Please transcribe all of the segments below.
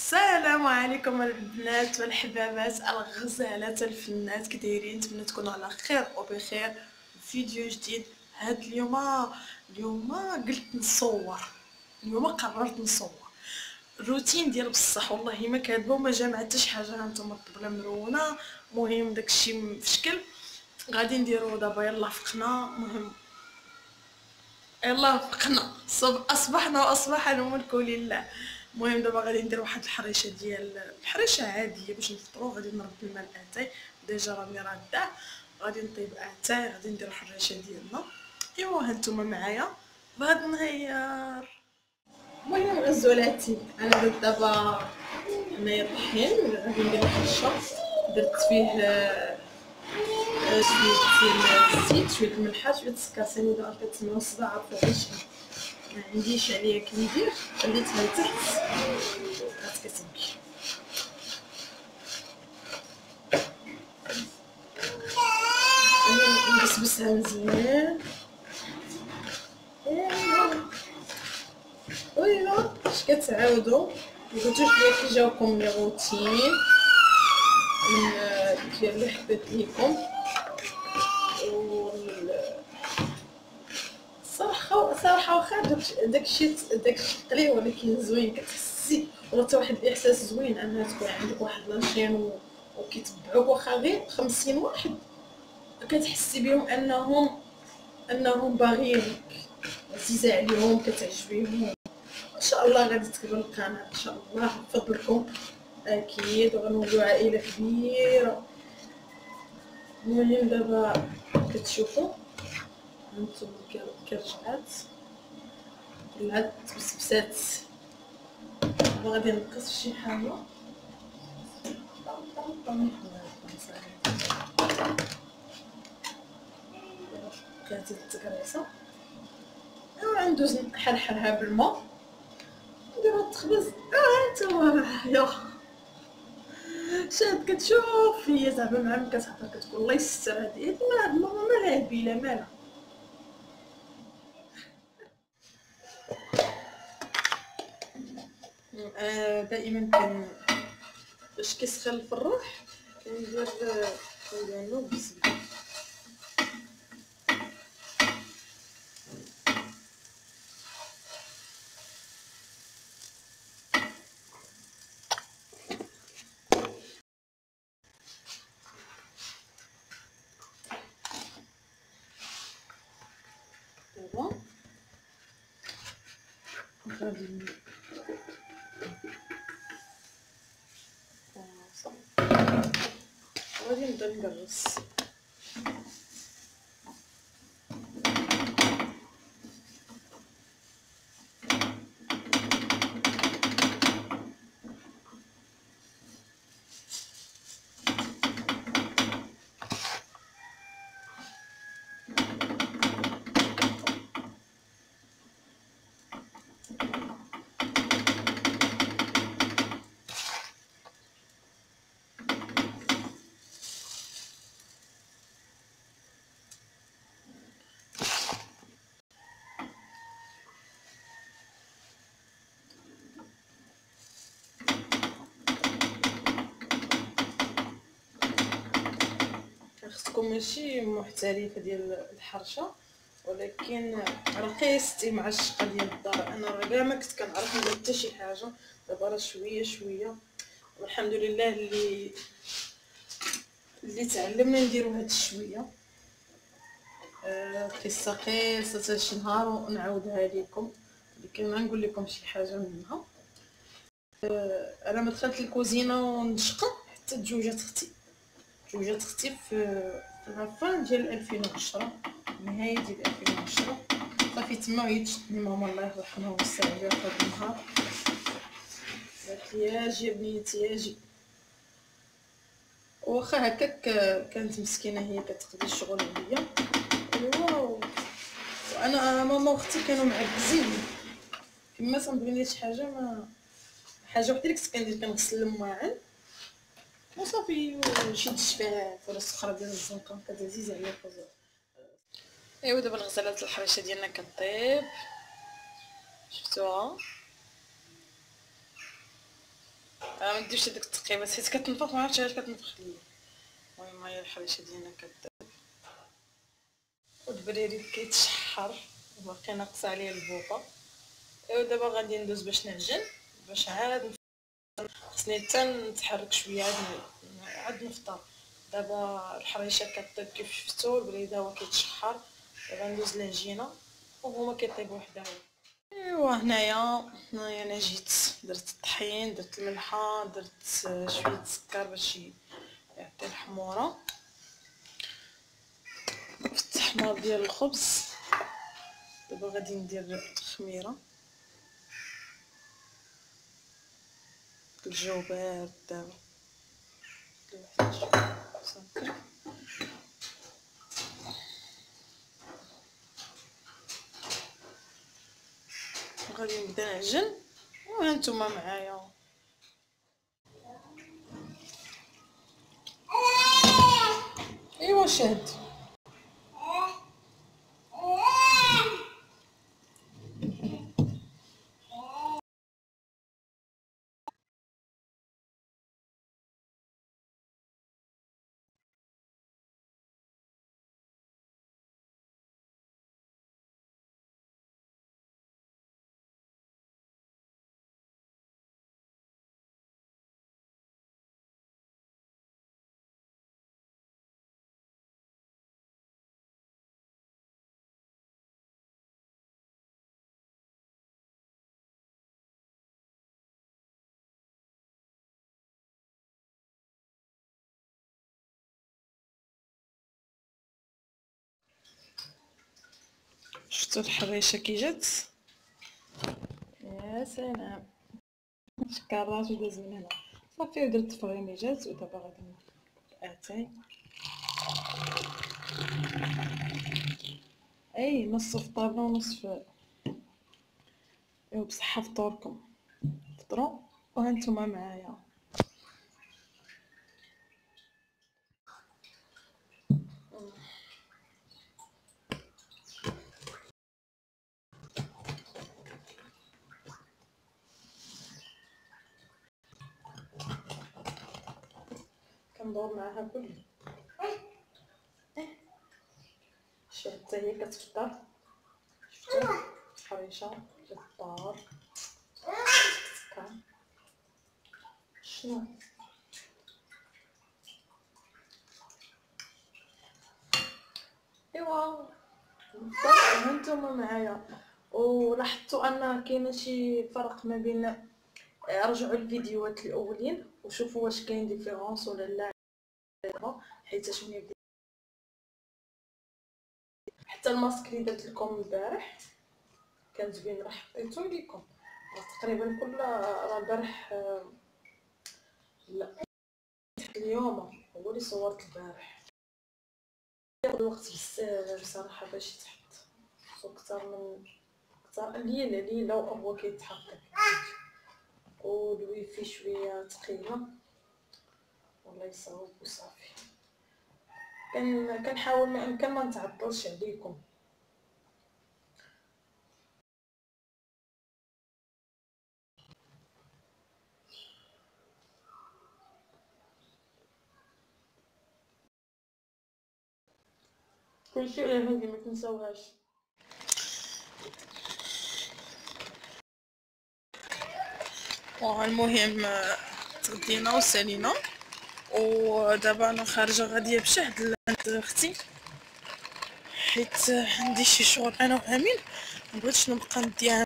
السلام عليكم البنات والحبابات الغزالات الفنات، كدايرين؟ نتمنى تكونوا على خير وبخير. فيديو جديد. اليوم قلت نصور. اليوم قررت نصور الروتين ديال بصح، والله ما كاتبه وما جمعتش حاجه. هانتوما الطبله مرونه، مهم داكشي في شكل غادي نديرو دابا. يلا فقنا، مهم يلا فقنا، اصبحنا واصبح الملك لله. المهم دابا غادي ندير واحد الحريشه ديال الحريشه عاديه باش نفطرو. غادي نرد الماء الاتاي، ديجا راني راداه. غادي نطيب اتاي، غادي ندير الحريشه ديالنا. ايوا هانتوما معايا بهاد النهار. المهم غزولاتي، انا درت دابا هنايا الطحين. غادي ندير الحرشه، درت فيه شويه ديال الزيت، شويه الملحه، شويه السكر سنيده كتسمعوا الصداع. عرفتوا علاش ما عنديش عليا كبير، خليتها لتحت بقات كتبكي. نبسبسها مزيان. ايوا اش كتعاودوا؟ مقلتوش ليا كي جاوكم لي روتين من ديال اللي حبيت ليكم. صراحه واخا داكشي قليل، ولكن زوين. كتحسي ولا حتى واحد الاحساس زوين انها تكون عندك واحد لاشين وكيتبعوك واخا غير 50 واحد، كتحسي بهم انهم باغيينك، عزيزه عليهم، كتعجبيهم. ان شاء الله غادي تكبر القناه ان شاء الله بفضلكم اكيد، وغنوليو عائله كبيره. المهم دابا كتشوفوا هانتوما كرجعات تبسبسات. غادي نقص شي حاجه. بقات التكريسه وندوز نحرحرها بالماء. نديرو تخبز. هانتوما معايا شاد كتشوف هي زعما مع من كتهضر كتقول الله يستر. هادي ماما مالها البيله مالها. دائما باش كيسخن الفراح كندير له بالزبده. دابا غادي نبدا نقرص. خصكم ماشي محترفه ديال الحرشه، ولكن رقيستي مع الشقه ديال الدار. انا كاع ما كنت كنعرف ندير حتى شي حاجه، دابا راه شويه شويه والحمد لله اللي تعلمنا نديرو هاد الشويه. قصه شي نهار ونعاودها لكم، ولكن غنقول لكم شي حاجه منها. انا ما دخلت الكوزينه ونشقى حتى تزوجات اختي في العفان ديال 2010، نهايه ديال 2010. صافي تما وهي تشدني ماما الله يرحمها ويوسع عليها في هذا النهار، قالت لي اجي يا بنيتي اجي. واخا هكاك كانت مسكينه هي كتقضي الشغل عليا. واو، وانا ماما واختي كانوا معكزين كما تنبغي شي حاجه، ما حاجه وحده اللي كنت كندير كنغسل المواعن وصافي، شي تشفاع ولا الصخره ديال الزنقه كانت عزيزه عليا بزاف. ايوا دابا الغزالات الحريشه ديالنا كطيب، شفتوها؟ ما نديرش هذيك التقيبات حيت كتنفخ، ما عرفتش علاش كتنفخ ليا. المهم هي الحريشه ديالنا كداب والبريري كيتشحر وباقي ناقص عليه البوطه. ايوا دابا غادي ندوز باش نعجن، باش عاد خصني حتى نتحرك شويه عاد نفطر. دابا الحريشه كطيب كيف شفتو، البريده هو كيتشحر. دابا ندوز العجينه وهما كيطيبوا وحدهم. ايوا هنايا انا جيت درت الطحين، درت الملحه، درت شويه سكر باش يعطي الحموره في التحماض ديال الخبز. دابا غادي ندير الخميره، الجو بارد دابا صافي. غادي نبدا نعجن وهانتوما معايا. ايوا شاد شفتوا الحريشه كي جات؟ يا سلام، شكرات وداز من هنا صافي. ودرت فريميجات ودابا غادي ندير اتاي. اي نص في الطابله ونص في. ايوا بصحه فطوركم، فطروا وهانتوما معايا. كندور معاها كلشي. شتي حتى هي كتفطر، شفتوا الحريشه كتفطر. شنو ايوا نفطر وانتم معايا. ولاحظتوا ان كاين شي فرق ما بين، رجعوا الفيديوهات الاولين وشوفوا واش كاين ديفيرونس ولا لا. حيت ملي بديت حتى الماسك اللي درت لكم البارح كان زوين، راه حطيته لكم تقريبا كل راه البارح. لا اليوم هو اللي صورت البارح. ياخذ وقت بزاف بصراحه باش يتحط، اكثر من ليله وهو كيتحقق. والويفي شويه ثقيله والله يصاوب وصافي. كنحاول ما امكن ما نتعطلش عليكم. كلشي على هادي ما تنساوهاش. المهم تغدينا وسالينا، ودابا انا خارجه غاديه بشهد لعند اختي حيت عندي شي شغل انا وامين، مبغيتش نبقى نديها.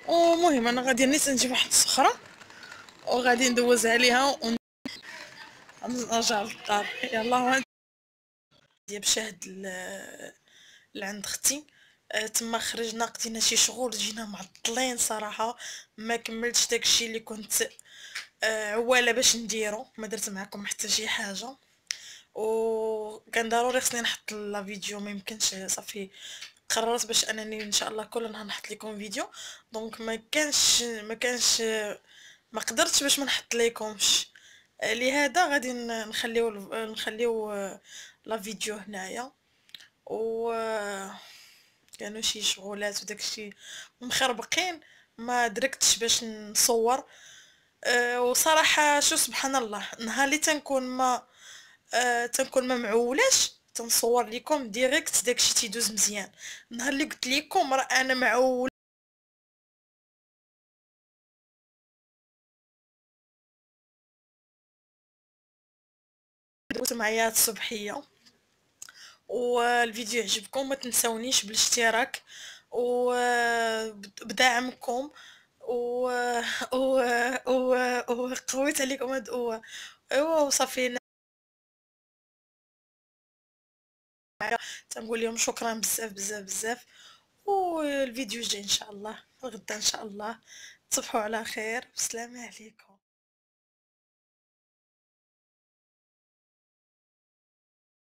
المهم انا غادي نيت نجيب واحد الصخره وغادي ندوز عليها ونرجع للدار. يلا بشهد لعند اختي. تما خرجنا قضينا شي شغل، جينا معطلين صراحه، ما كملتش داكشي اللي كنت عواله باش نديرو. ما درت معكم حتى شي حاجه، وكان ضروري خصني نحط لا فيديو، ما يمكنش صافي. قررت باش انني ان شاء الله كل نهار نحط لكم فيديو. دونك ما كانش ما قدرتش باش ما نحط لكمش. لهذا غادي نخليو لا فيديو هنايا. و كانوا شي شغلات وداكشي مخربقين، ما دركتش باش نصور. وصراحة شو سبحان الله، نهار اللي تنكون ما معولاش تنصور لكم ديريكت داكشي تيدوز مزيان. نهار اللي قلت لكم راه انا معول دوت معايا الصبحيه. والفيديو يعجبكم ما تنسونيش بالاشتراك وبدعمكم و و وقويت عليكم هاد ايوا وصافي. تنقول لهم شكرا بزاف بزاف بزاف. والفيديو الجاي ان شاء الله غدا ان شاء الله. تصبحوا على خير والسلام عليكم.